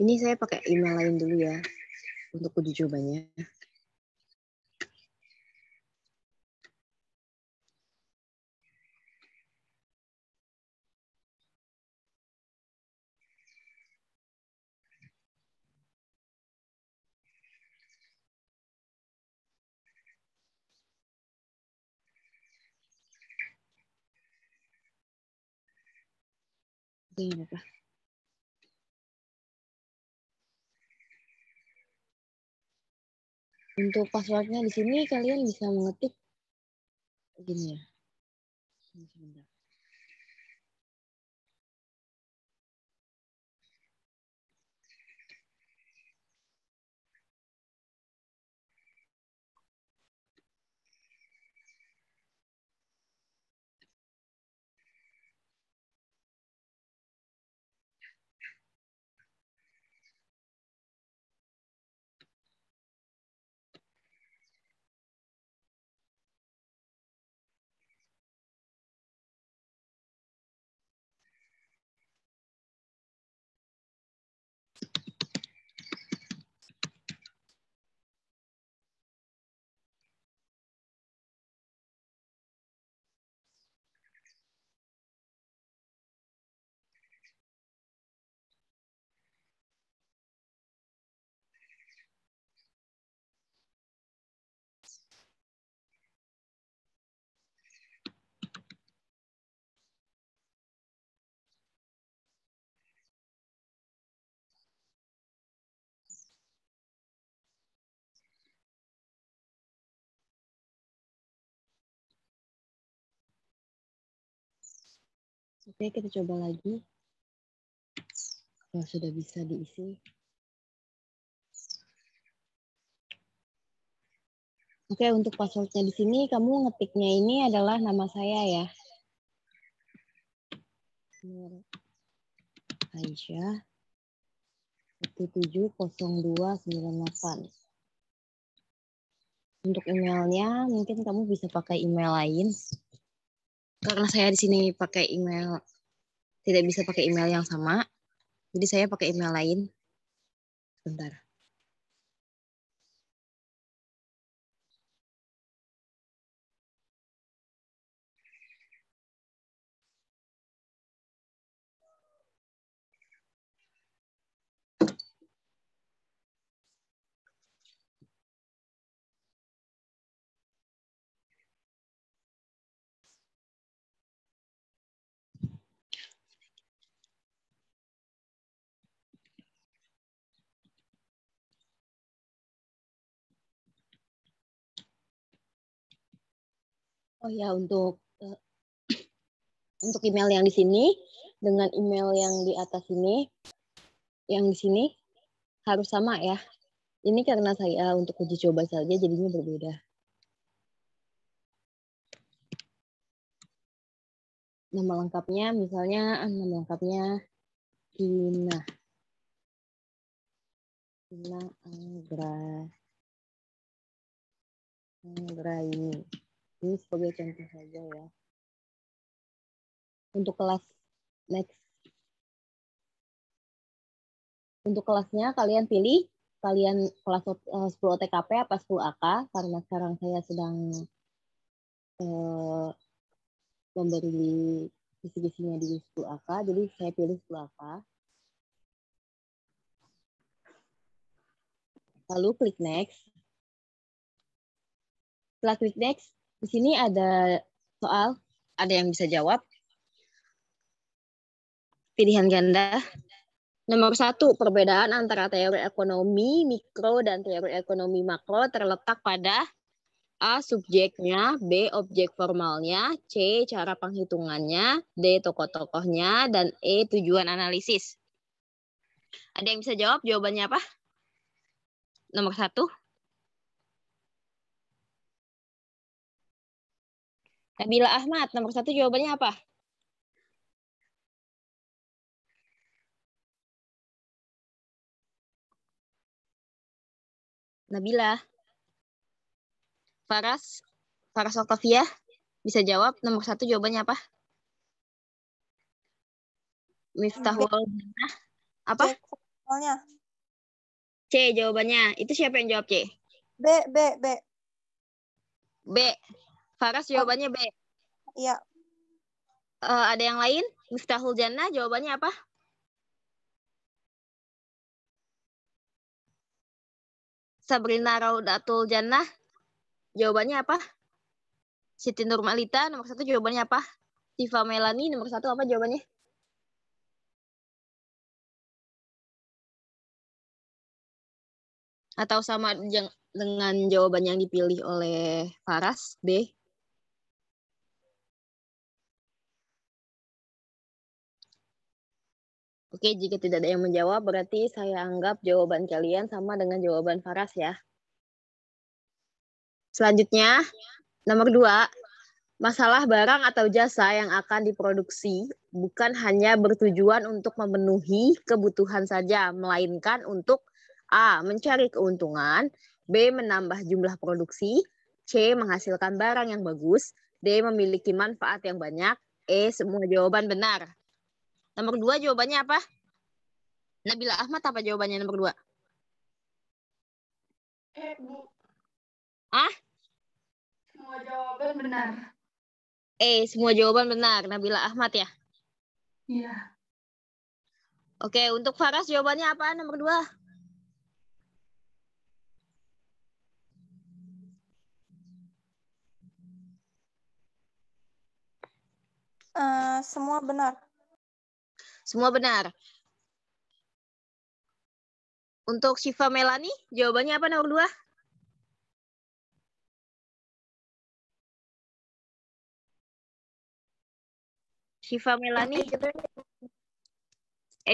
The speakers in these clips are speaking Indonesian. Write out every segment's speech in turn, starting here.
Ini saya pakai email lain dulu ya untuk uji cobanya. Oke, apa? Untuk passwordnya di sini kalian bisa mengetik gini ya. Sebentar. Oke, kita coba lagi. Kalau sudah bisa diisi. Oke, untuk passwordnya di sini kamu ngetiknya ini adalah nama saya ya. Aisyah 170298. Untuk emailnya mungkin kamu bisa pakai email lain. Karena saya di sini pakai email, tidak bisa pakai email yang sama. Jadi saya pakai email lain. Sebentar. Oh ya, untuk email yang di sini dengan email yang di atas ini, yang di sini harus sama ya. Ini karena saya untuk uji coba saja jadinya berbeda. Nama lengkapnya misalnya nama lengkapnya Tina Anggra ini sebagai contoh saja ya. Untuk kelas next, untuk kelasnya kalian pilih kalian kelas 10 TKP apa 10 AK, karena sekarang saya sedang memberi kisi-kisinya di 10 AK, jadi saya pilih 10 AK. Lalu klik next. Setelah klik next, di sini ada soal, ada yang bisa jawab. Pilihan ganda. Nomor 1, perbedaan antara teori ekonomi mikro dan teori ekonomi makro terletak pada A. Subjeknya, B. Objek formalnya, C. Cara penghitungannya, D. Tokoh-tokohnya, dan E. Tujuan analisis. Ada yang bisa jawab jawabannya apa? Nomor 1. Nabila Ahmad, nomor 1 jawabannya apa? Nabila. Faras Octavia, bisa jawab nomor 1 jawabannya apa? Miftahul Jannah. Apa? Soalnya C jawabannya. Itu siapa yang jawab C? B. B. Faras jawabannya B. Iya. Ada yang lain? Miftahul Jannah jawabannya apa? Sabrina Raudatul Jannah jawabannya apa? Siti Nurmalita nomor 1 jawabannya apa? Tifa Melani nomor 1 apa jawabannya? Atau sama dengan jawaban yang dipilih oleh Faras, B? Oke, jika tidak ada yang menjawab, berarti saya anggap jawaban kalian sama dengan jawaban Faras ya. Selanjutnya, nomor 2, masalah barang atau jasa yang akan diproduksi bukan hanya bertujuan untuk memenuhi kebutuhan saja, melainkan untuk A. Mencari keuntungan, B. Menambah jumlah produksi, C. Menghasilkan barang yang bagus, D. Memiliki manfaat yang banyak, E. Semua jawaban benar. Nomor 2 jawabannya apa? Nabila Ahmad apa jawabannya nomor 2? Bu. Ah? Semua jawaban benar. Semua jawaban benar. Nabila Ahmad ya? Iya. Oke, untuk Faras jawabannya apa nomor 2? Semua benar. Semua benar. Untuk Syifa Melani, jawabannya apa nomor 2? Syifa Melani?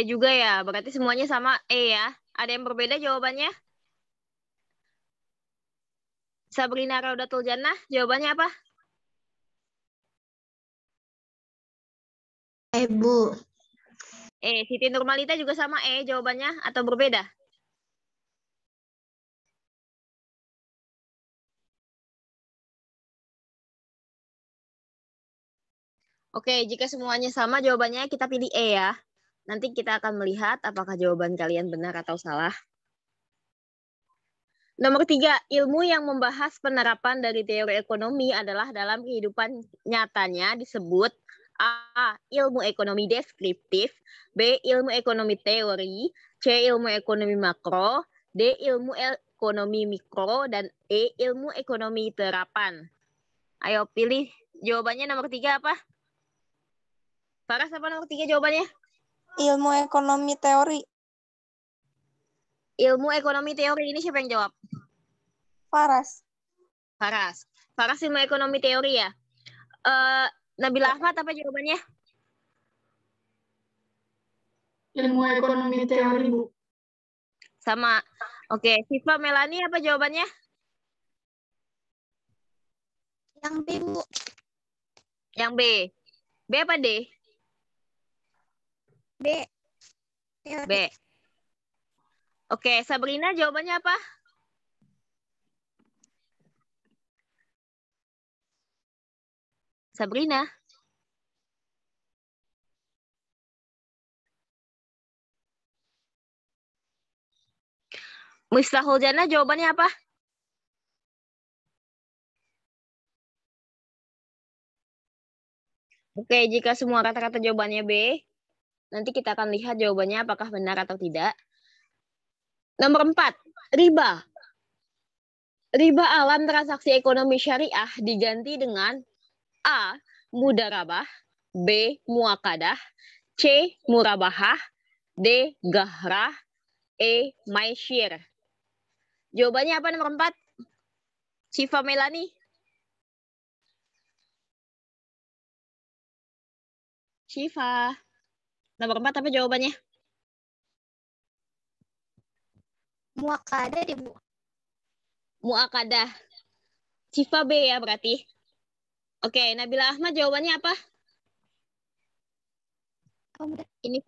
Juga ya, berarti semuanya sama E ya. Ada yang berbeda jawabannya? Sabrina Raudatul Jannah, jawabannya apa? Bu. Siti Nurmalita juga sama jawabannya atau berbeda? Oke, jika semuanya sama jawabannya kita pilih E ya. Nanti kita akan melihat apakah jawaban kalian benar atau salah. Nomor 3, ilmu yang membahas penerapan dari teori ekonomi adalah dalam kehidupan nyatanya disebut A. Ilmu ekonomi deskriptif, B. Ilmu ekonomi teori, C. Ilmu ekonomi makro, D. Ilmu ekonomi mikro, dan E. Ilmu ekonomi terapan. Ayo pilih jawabannya nomor 3 apa? Faras apa nomor 3 jawabannya? Ilmu ekonomi teori. Ilmu ekonomi teori ini siapa yang jawab? Faras. Faras ilmu ekonomi teori ya? Nabila Ahmad apa jawabannya? Ilmu ekonomi teori, Bu. Sama. Oke, Syifa Melani apa jawabannya? Yang B, Bu. Yang B. B apa D? B. Teori. B. Oke, Sabrina jawabannya apa? Sabrina. Miftahul Jannah jawabannya apa? Oke, jika semua kata-kata jawabannya B, nanti kita akan lihat jawabannya apakah benar atau tidak. Nomor 4, riba. Riba alam transaksi ekonomi syariah diganti dengan A. Mudarabah, B. Muakadah, C. Murabahah, D. Gahrah, E. Maisyir. Jawabannya apa nomor 4? Syifa Melani. Syifa. Nomor 4 apa jawabannya? Muakadah deh, Bu. Muakadah. Syifa B ya berarti. Oke, Nabila Ahmad jawabannya apa? Ini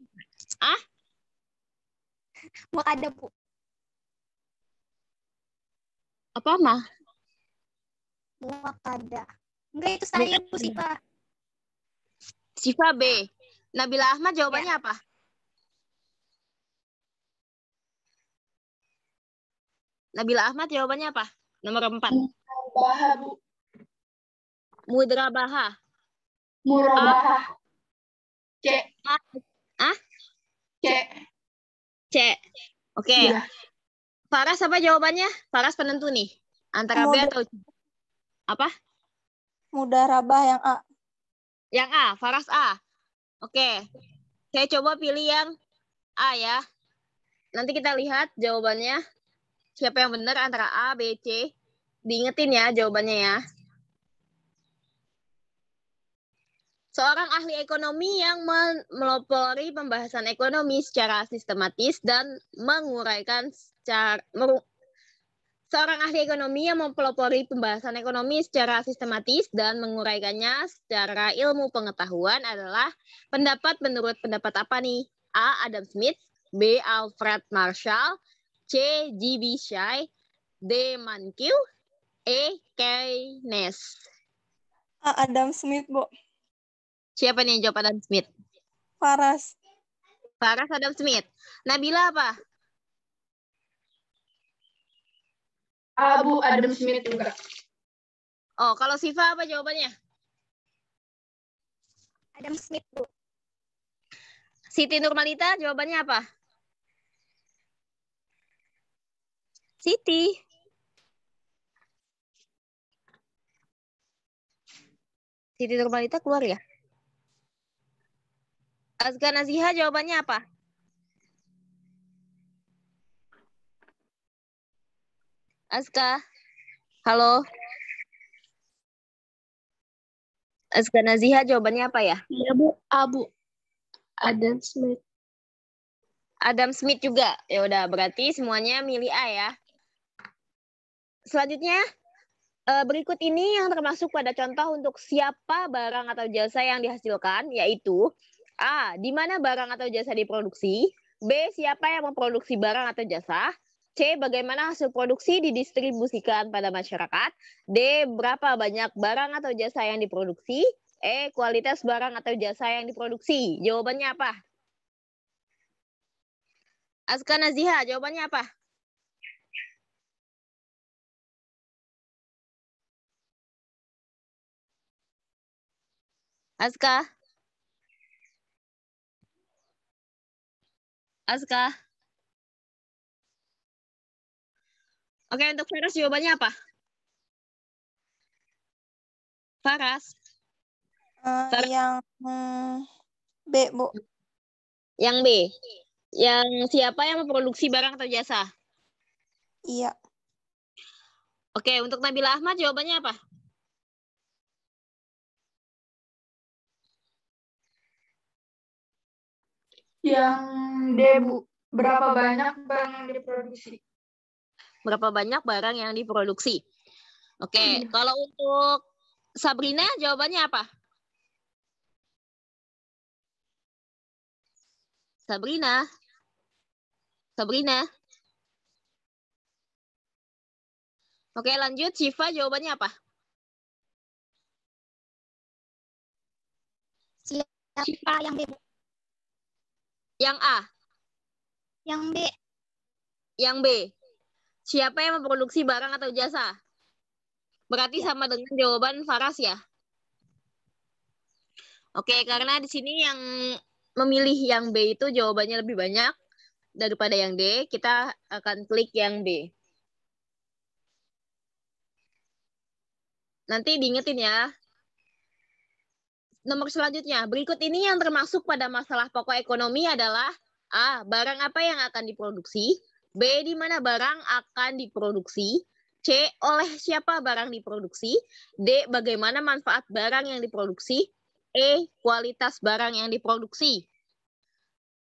Muakadah, Bu. apa mah? Muakadah. Enggak, itu saya, Bu, Syifa. Syifa B. Nabila Ahmad jawabannya apa? Nabila Ahmad jawabannya apa? Nomor 4. Baha, Bu. Mudrabaha. Murabahah. C. Ah? C. C. Oke. Iya. Faras apa jawabannya? Faras penentu nih. Antara B atau C? Apa? Mudarabah yang A. Yang A. Faras A. Oke. Saya coba pilih yang A ya. Nanti kita lihat jawabannya. Siapa yang benar antara A, B, C. Diingetin ya jawabannya ya. Seorang ahli ekonomi yang melopori pembahasan ekonomi secara sistematis dan menguraikan Seorang ahli ekonomi yang mempelopori pembahasan ekonomi secara sistematis dan menguraikannya secara ilmu pengetahuan adalah menurut pendapat apa nih? A. Adam Smith, B. Alfred Marshall, C. G.B. Shai, D. Mankiw, E. Keynes. A. Adam Smith, Bu. Siapa nih yang jawab Adam Smith? Faras. Faras Adam Smith. Nabila apa? Abu Adam Smith juga. Oh, kalau Siva apa jawabannya? Adam Smith, Bu. Siti Nurmalita jawabannya apa? Siti. Siti Nurmalita keluar ya? Azka Naziha jawabannya apa? Azka. Halo. Azka Naziha jawabannya apa ya? Iya, Bu. Abu Adam Smith. Adam Smith juga. Ya udah, berarti semuanya milih A ya. Selanjutnya, berikut ini yang termasuk pada contoh untuk siapa barang atau jasa yang dihasilkan, yaitu A. Di mana barang atau jasa diproduksi. B. Siapa yang memproduksi barang atau jasa. C. Bagaimana hasil produksi didistribusikan pada masyarakat. D. Berapa banyak barang atau jasa yang diproduksi. E. Kualitas barang atau jasa yang diproduksi. Jawabannya apa? Azka Naziha, jawabannya apa? Azka? Azka? Oke, untuk Faras jawabannya apa? Faras? Yang B, Bu. Yang B. Yang siapa yang memproduksi barang atau jasa? Iya. Oke, untuk Nabila Ahmad jawabannya apa? Yang D, Bu. Berapa banyak barang yang diproduksi? Berapa banyak barang yang diproduksi? Oke, kalau untuk Sabrina jawabannya apa? Sabrina? Sabrina? Oke, lanjut. Syifa jawabannya apa? Siapa yang B, Bu? Yang A. Yang B. Yang B. Siapa yang memproduksi barang atau jasa? Berarti sama dengan jawaban Faras ya? Oke, karena di sini yang memilih yang B itu jawabannya lebih banyak daripada yang D, kita akan klik yang B. Nanti diingetin ya. Nomor selanjutnya, berikut ini yang termasuk pada masalah pokok ekonomi adalah A. Barang apa yang akan diproduksi. B. Di mana barang akan diproduksi. C. Oleh siapa barang diproduksi. D. Bagaimana manfaat barang yang diproduksi. E. Kualitas barang yang diproduksi.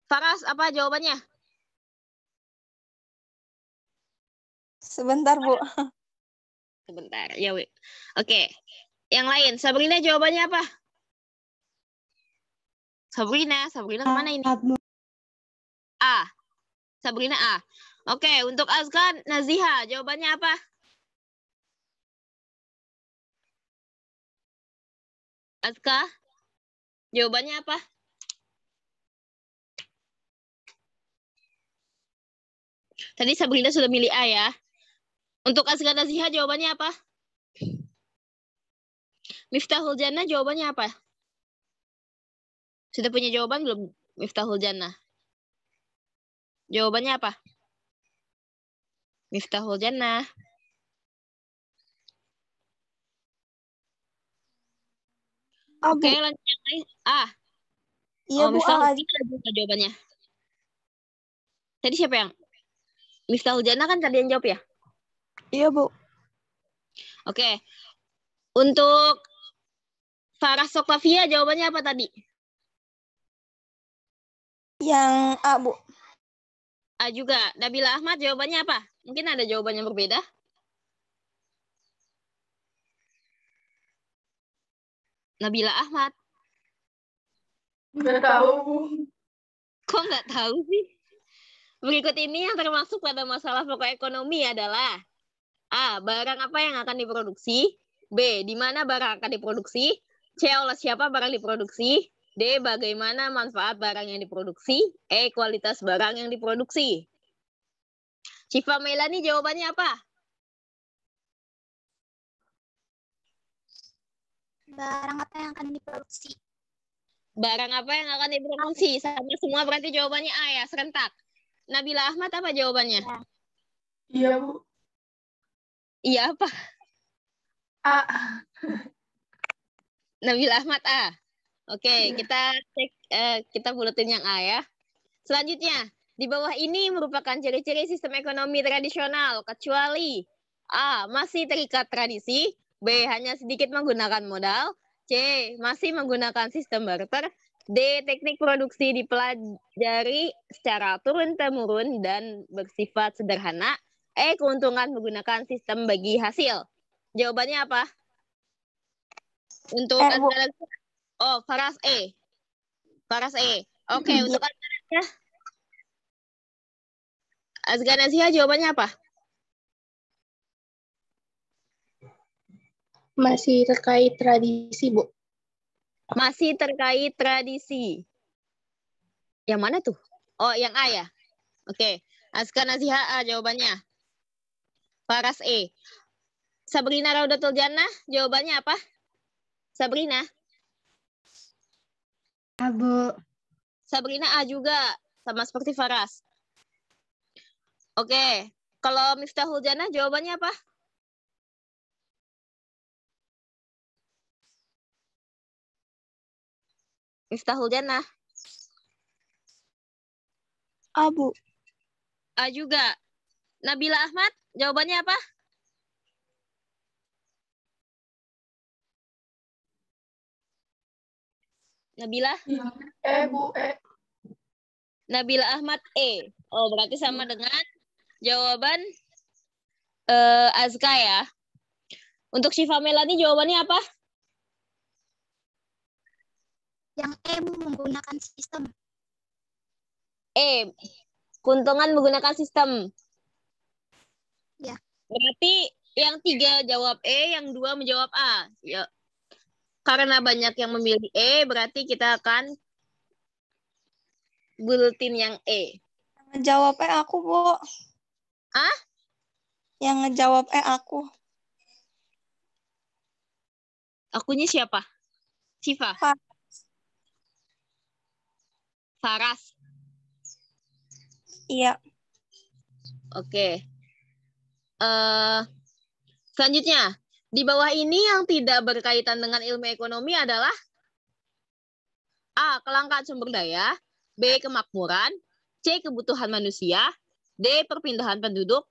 Faras, apa jawabannya? Sebentar, Bu. Sebentar, ya weh. Oke, yang lain. Sabrina jawabannya apa? Sabrina kemana ini? A. Sabrina A. Oke, untuk Azka Naziha, jawabannya apa? Azka, jawabannya apa? Tadi Sabrina sudah milih A ya. Untuk Azkar Naziha jawabannya apa? Miftahul Jannah jawabannya apa? Sudah punya jawaban belum Miftahul Jannah? Jawabannya apa? Miftahul Jannah. Oke, lanjut yang lain. Iya Bu, Miftahul A. Jannah juga jawabannya. Tadi siapa yang? Miftahul Jannah kan tadi yang jawab ya? Iya Bu. Oke. Untuk Farah Soklavia jawabannya apa tadi? Yang A Bu. A juga. Nabila Ahmad jawabannya apa? Mungkin ada jawaban yang berbeda. Nabila Ahmad. Nggak tahu, Bu. Kok nggak tahu sih? Berikut ini yang termasuk pada masalah pokok ekonomi adalah A. Barang apa yang akan diproduksi? B. Di mana barang akan diproduksi? C. Oleh siapa barang diproduksi? D. Bagaimana manfaat barang yang diproduksi? E. Kualitas barang yang diproduksi. Syifa Melani jawabannya apa? Barang apa yang akan diproduksi? Barang apa yang akan diproduksi? Sama semua berarti jawabannya A ya, serentak. Nabila Ahmad apa jawabannya? Ya. Iya, Bu. Iya apa? A. Nabila Ahmad A. Oke, kita cek, kita buletin yang A ya. Selanjutnya, di bawah ini merupakan ciri-ciri sistem ekonomi tradisional, kecuali A. Masih terikat tradisi, B. Hanya sedikit menggunakan modal, C. Masih menggunakan sistem barter, D. Teknik produksi dipelajari secara turun-temurun dan bersifat sederhana, E. Keuntungan menggunakan sistem bagi hasil. Jawabannya apa? Untuk Bu. Faras E. Faras E. Oke, untuk Azkar Naziha jawabannya apa? Masih terkait tradisi Bu. Masih terkait tradisi. Yang mana tuh? Oh, yang A ya? Oke. Azkar Naziha A jawabannya. Faras E. Sabrina Raudatul Jannah jawabannya apa? Sabrina. A, Bu. Sabrina A juga. Sama seperti Faras. Oke. Kalau Miftahul Jannah jawabannya apa? Miftahul Jannah. A Bu. A juga. Nabila Ahmad jawabannya apa? Nabila? E, Bu. E. Nabila Ahmad E. Oh, berarti sama dengan jawaban Azka ya. Untuk Syifa Melani jawabannya apa? Yang E Bu, menggunakan sistem. E. Keuntungan menggunakan sistem. Ya. Berarti yang 3 jawab E, yang 2 menjawab A. Ya. Karena banyak yang memilih E, berarti kita akan buletin yang E. Yang ngejawab aku Bu. Ah? Yang ngejawab aku. Akunya siapa? Syifa? Faras. Iya. Oke. Selanjutnya, di bawah ini yang tidak berkaitan dengan ilmu ekonomi adalah A. Kelangkaan sumber daya, B. Kemakmuran, C. Kebutuhan manusia, D. Perpindahan penduduk,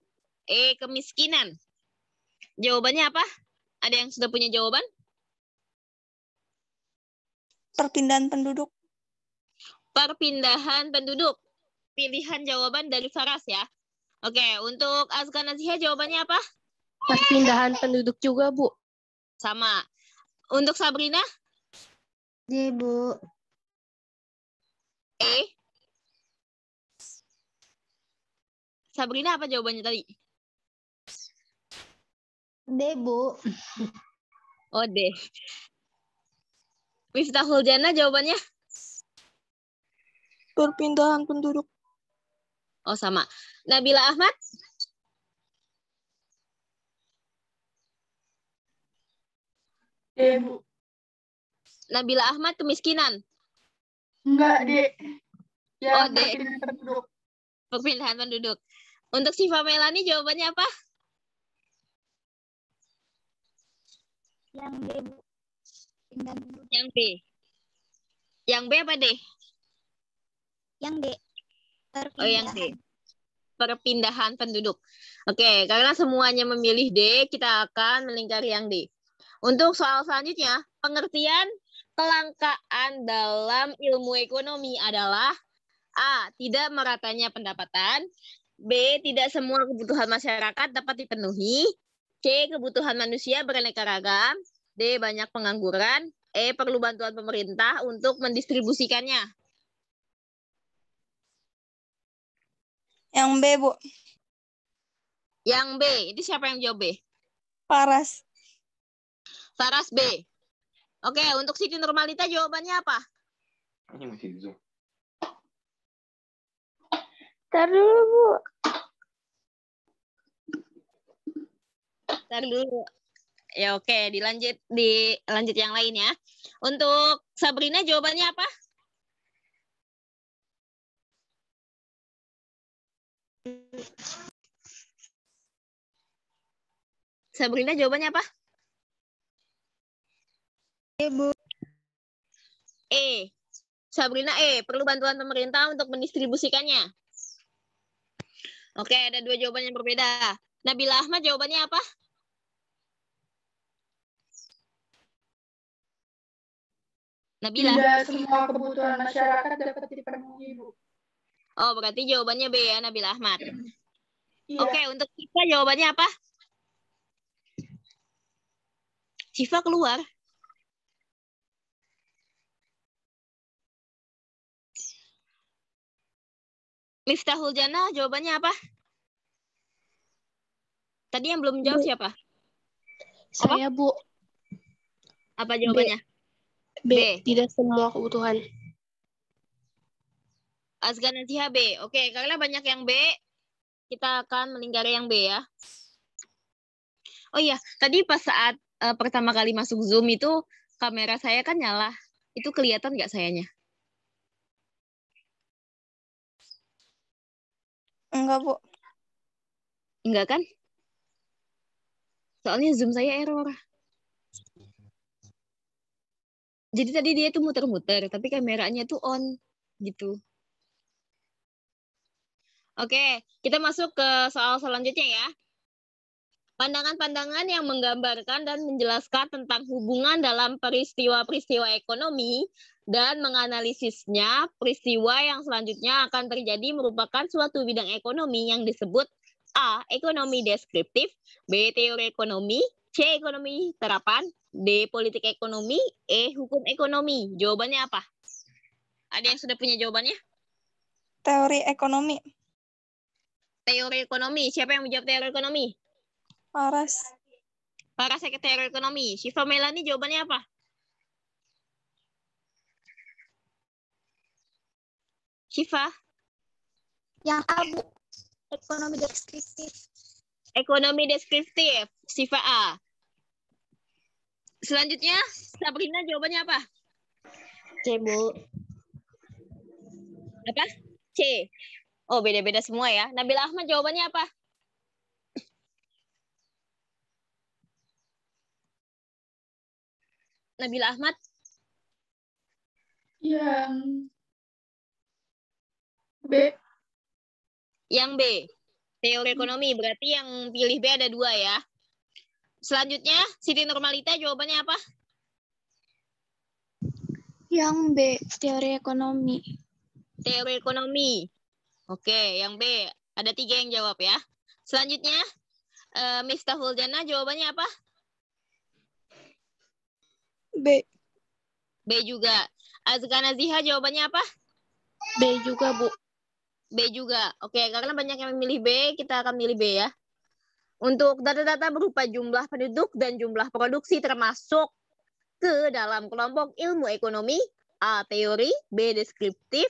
E. Kemiskinan. Jawabannya apa? Ada yang sudah punya jawaban? Perpindahan penduduk. Perpindahan penduduk. Pilihan jawaban dari Faras ya. Oke, untuk Azkar Naziha jawabannya apa? Perpindahan penduduk juga, Bu. Sama. Untuk Sabrina? D, Bu. E. Sabrina apa jawabannya tadi? D, Bu. Oh, D. Miftahul Jannah jawabannya? Perpindahan penduduk. Oh, sama. Nabila Ahmad? D, Bu. Nabila Ahmad kemiskinan. Enggak, D. Oh, Yang D. perpindahan penduduk. Perpindahan penduduk. Untuk Siva Melani jawabannya apa? Yang D, Bu. Pindahan penduduk. Yang B. Yang B apa D? Yang D. Oh, yang D. Perpindahan. Perpindahan penduduk. Oke, karena semuanya memilih D, kita akan melingkari yang D. Untuk soal selanjutnya, pengertian kelangkaan dalam ilmu ekonomi adalah A. Tidak meratanya pendapatan. B. Tidak semua kebutuhan masyarakat dapat dipenuhi. C. Kebutuhan manusia beraneka ragam. D. Banyak pengangguran. E. Perlu bantuan pemerintah untuk mendistribusikannya. Yang B, Bu. Yang B. Itu siapa yang jawab B? Paras. Saras B. Oke, untuk Siti Nurmalita jawabannya apa? Ini masih di Zoom. Ntar dulu, Bu. Ntar dulu. Ya oke, dilanjut yang lain ya. Untuk Sabrina jawabannya apa? Sabrina jawabannya apa? E, Bu. E. Sabrina E. Perlu bantuan pemerintah untuk mendistribusikannya. Oke, ada dua jawaban yang berbeda. Nabila Ahmad jawabannya apa? Nabila. Tidak semua kebutuhan masyarakat dapat dipenuhi, Bu. Oh, berarti jawabannya B ya, Nabila Ahmad. Iya. Oke, untuk Siva jawabannya apa? Siva keluar. Miftahul Jannah jawabannya apa? Tadi yang belum jawab B. siapa? Saya, Bu. Apa jawabannya? B. Tidak semua kebutuhan. Azgan Naziha B. Oke, karena banyak yang B, kita akan melingkari yang B ya. Oh iya, tadi pas saat pertama kali masuk Zoom itu kamera saya kan nyala. Itu kelihatan nggak sayanya? Enggak, Bu. Enggak kan? Soalnya Zoom saya error. Jadi tadi dia tuh muter-muter, tapi kameranya tuh on gitu. Oke, kita masuk ke soal selanjutnya ya. Pandangan-pandangan yang menggambarkan dan menjelaskan tentang hubungan dalam peristiwa-peristiwa ekonomi dan menganalisisnya, peristiwa yang selanjutnya akan terjadi merupakan suatu bidang ekonomi yang disebut A. Ekonomi deskriptif, B. Teori ekonomi, C. Ekonomi terapan, D. Politik ekonomi, E. Hukum ekonomi. Jawabannya apa? Ada yang sudah punya jawabannya? Teori ekonomi. Teori ekonomi. Siapa yang menjawab teori ekonomi? Paras. Para teori ekonomi. Syifa Melani jawabannya apa? Syifa? Yang A, Bu. Ekonomi deskriptif. Ekonomi deskriptif. Syifa A. Selanjutnya, Sabrina jawabannya apa? C, Bu. Apa? C. Oh, beda-beda semua ya. Nabila Ahmad jawabannya apa? Nabila Ahmad? Yang B. Yang B. Teori ekonomi. Berarti yang pilih B ada dua ya. Selanjutnya, Siti Nurmalita jawabannya apa? Yang B. Teori ekonomi. Teori ekonomi. Oke, yang B. Ada 3 yang jawab ya. Selanjutnya, Miftahul Jannah jawabannya apa? B. B juga. Azgan Naziha jawabannya apa? B juga, Bu. B juga. Oke, karena banyak yang memilih B, kita akan milih B ya. Untuk data-data berupa jumlah penduduk dan jumlah produksi termasuk ke dalam kelompok ilmu ekonomi, A. Teori, B. Deskriptif,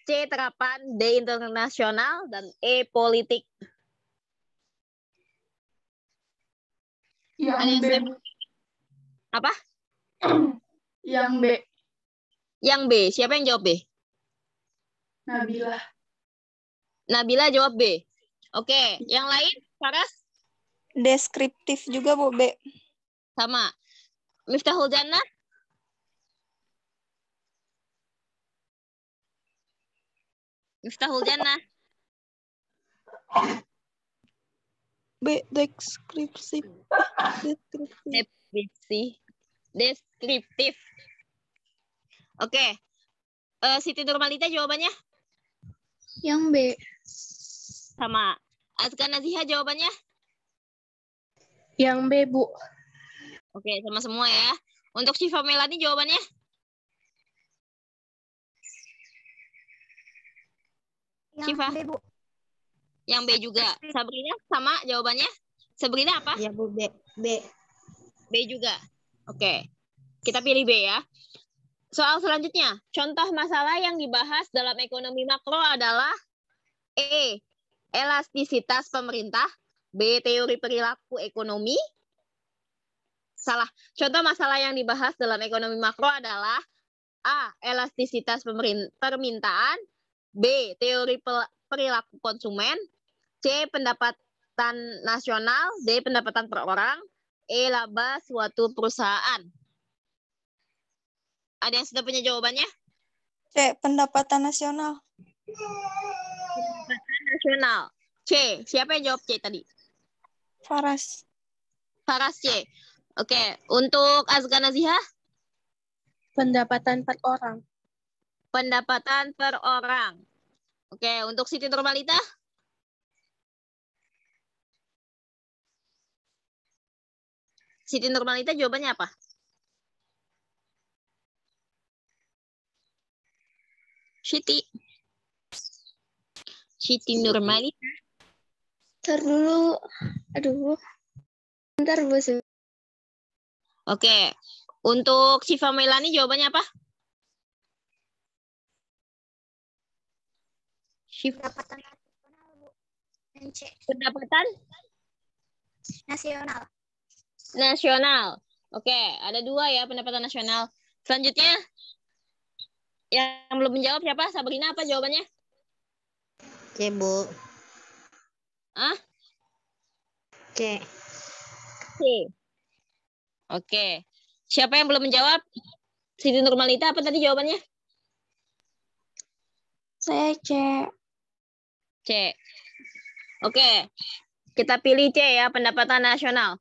C. Terapan, D. Internasional, dan E. Politik. Yang Ada yang B. sudah... Apa? Yang B. Yang B. Siapa yang jawab B? Nabila. Nabila jawab B. Oke, yang lain? Faras? Deskriptif juga, Bu, B. Sama. Miftahul Jannah? Miftahul Jannah? B. Deskriptif. Deskriptif. Deskriptif. Oke. Siti Nurmalita jawabannya? Yang B. Sama. Azka Naziha jawabannya? Yang B, Bu. Oke, sama semua ya. Untuk Syifa Melani jawabannya? Yang Syifa? B, Bu. Yang B juga. Sabrina sama jawabannya? Sabrina apa? Ya, Bu. B. B. B juga. Oke. Kita pilih B ya. Soal selanjutnya. Contoh masalah yang dibahas dalam ekonomi makro adalah E. Elastisitas pemerintah. B. Teori perilaku ekonomi. Salah. Contoh masalah yang dibahas dalam ekonomi makro adalah A. Elastisitas permintaan. B. Teori perilaku konsumen. C. Pendapatan nasional. D. Pendapatan per orang. E. Laba suatu perusahaan. Ada yang sudah punya jawabannya? C. Pendapatan nasional. Pendapatan nasional. C. Siapa yang jawab C tadi? Faras. Faras C. Oke. Untuk Azka Naziha? Pendapatan per orang. Pendapatan per orang. Oke. Untuk Siti Nurmalita? Siti Nurmalita jawabannya apa? Siti Nurmalita. Ntar dulu. Aduh. Ntar, Bu. Oke. Untuk Syifa Melani jawabannya apa? Syifa. Pendapatan nasional, Bu. Dan C. Pendapatan Nasional. nasional. Oke. Ada dua ya pendapatan nasional. Selanjutnya. Yang belum menjawab siapa? Sabrina apa jawabannya? C, Bu. Ah? C. C. Oke. Siapa yang belum menjawab? Siti Nurmalita apa tadi jawabannya? Saya C. C. Oke. Kita pilih C ya, pendapatan nasional.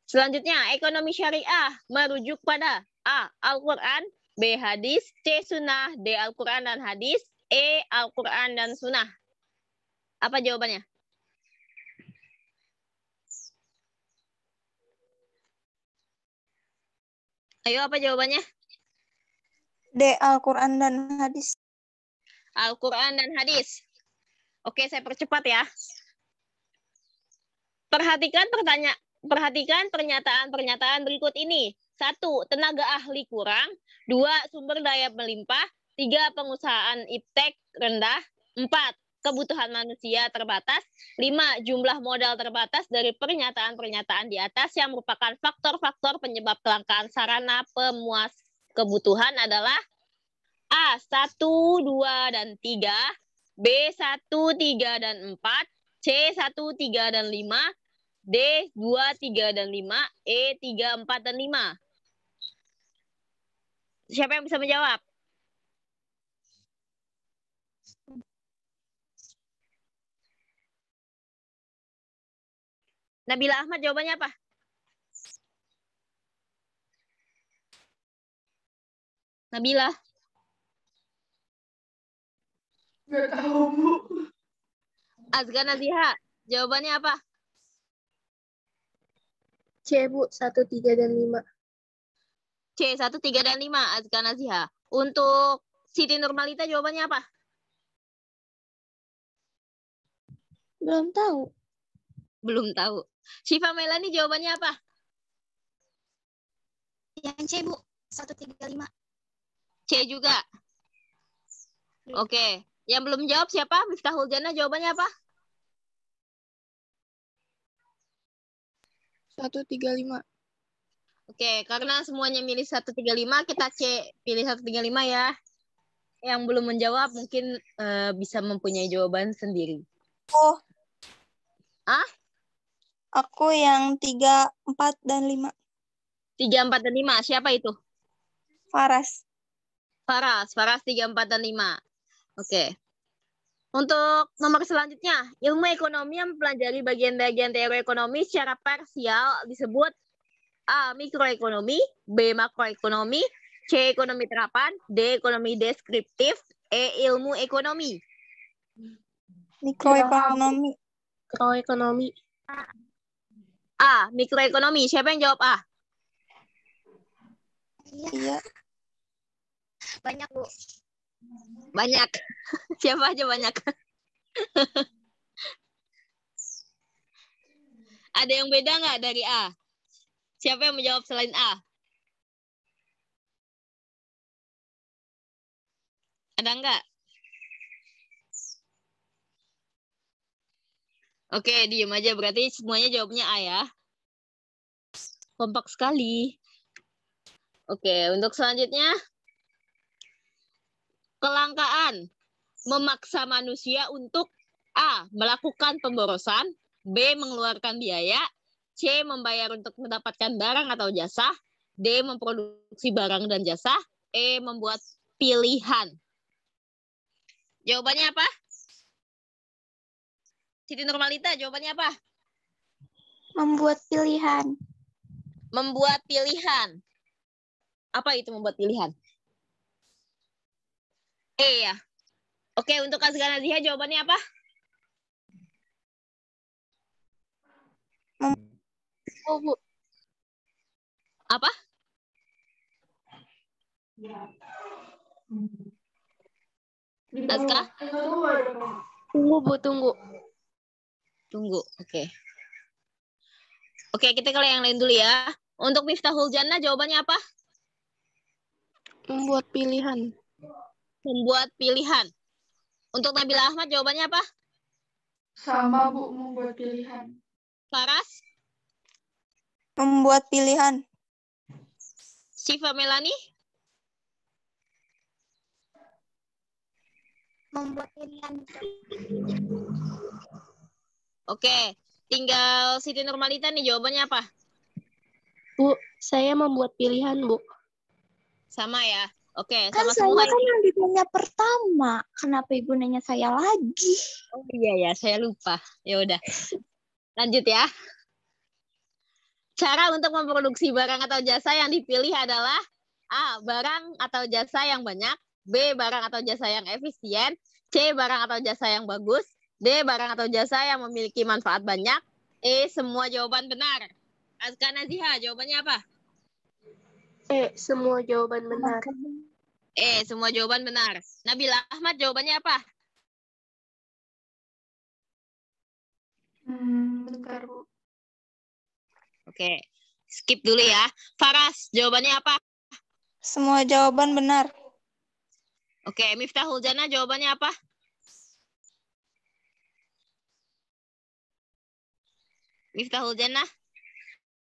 Selanjutnya, ekonomi syariah merujuk pada A. Al-Quran, B. Hadis, C. Sunnah, D. Al-Quran dan hadis, E. Al-Quran dan sunnah. Apa jawabannya? Ayo, apa jawabannya? D. Al-Quran dan hadis. Al-Quran dan hadis. Oke, saya percepat ya. Perhatikan pernyataan-pernyataan berikut ini. 1. Tenaga ahli kurang. 2. Sumber daya melimpah. 3. Pengusahaan iptek rendah. 4. Kebutuhan manusia terbatas. 5. Jumlah modal terbatas dari pernyataan-pernyataan di atas yang merupakan faktor-faktor penyebab kelangkaan sarana pemuas kebutuhan adalah A. 1, 2, dan 3. B. 1, 3, dan 4. C. 1, 3, dan 5. D. 2, 3, dan 5. E. 3, 4, dan 5. Siapa yang bisa menjawab? Nabila Ahmad jawabannya apa? Nabila. Gak tahu, Bu. Azka Naziha, jawabannya apa? C, Bu. 1, 3, dan 5. C. 1, 3, dan 5. Azka Naziha. Untuk Siti Nurmalita jawabannya apa? Belum tahu. Belum tahu. Syifa Melani jawabannya apa? Yang C, Bu. 1, 3, 5. C juga. Oke. Yang belum jawab siapa? Miftahul Jannah jawabannya apa? 135. Oke, karena semuanya milih 135, kita C pilih 135 ya. Yang belum menjawab mungkin bisa mempunyai jawaban sendiri. Oh, Ah, aku yang 3, 4, dan 5. 3, 4, dan 5. Siapa itu? Faras. Faras 3, 4, dan 5. Oke. Untuk nomor selanjutnya, ilmu ekonomi yang mempelajari bagian-bagian teori ekonomi secara parsial disebut A. Mikroekonomi, B. Makroekonomi, C. Ekonomi terapan, D. Ekonomi deskriptif, E. Ilmu ekonomi. Mikroekonomi. Mikroekonomi. A. Mikroekonomi. Siapa yang jawab A? Iya. Banyak, Bu. Banyak. Siapa aja banyak? Ada yang beda nggak dari A? Siapa yang menjawab selain A? Ada nggak? Oke, diem aja. Berarti semuanya jawabnya A ya. Kompak sekali. Oke, untuk selanjutnya. Kelangkaan memaksa manusia untuk A. Melakukan pemborosan, B. Mengeluarkan biaya, C. Membayar untuk mendapatkan barang atau jasa, D. Memproduksi barang dan jasa, E. Membuat pilihan. Jawabannya apa? Siti Nurmalita, jawabannya apa? Membuat pilihan. Membuat pilihan. Apa itu membuat pilihan? E ya. Oke, untuk Azga Naziha jawabannya apa? Oh, Bu. Apa? Azka? Tunggu, Bu, tunggu. Tunggu, oke. Oke, kita ke yang lain dulu ya. Untuk Miftahul Jannah jawabannya apa? Membuat pilihan. Membuat pilihan. Untuk Nabila Ahmad jawabannya apa? Sama, Bu, membuat pilihan. Faras? Membuat pilihan. Syifa Melani? Membuat pilihan. Oke, tinggal Siti Nurmalita nih jawabannya apa? Bu, saya membuat pilihan, Bu. Sama ya. Oke, Kan sama saya semua kan ini. yang ditanya pertama. Kenapa ibu nanya saya lagi? Oh iya ya, saya lupa. Ya udah. Lanjut ya. Cara untuk memproduksi barang atau jasa yang dipilih adalah A. Barang atau jasa yang banyak, B. Barang atau jasa yang efisien, C. Barang atau jasa yang bagus, D. Barang atau jasa yang memiliki manfaat banyak, E. Semua jawaban benar. Azka Naziha, jawabannya apa? Semua jawaban benar. Semua jawaban benar. Nabila Ahmad, jawabannya apa? Bentar, Bu. Oke, skip dulu ya. Faras, jawabannya apa? Semua jawaban benar. Oke, Miftahul Jannah, jawabannya apa? Miftahul Jannah?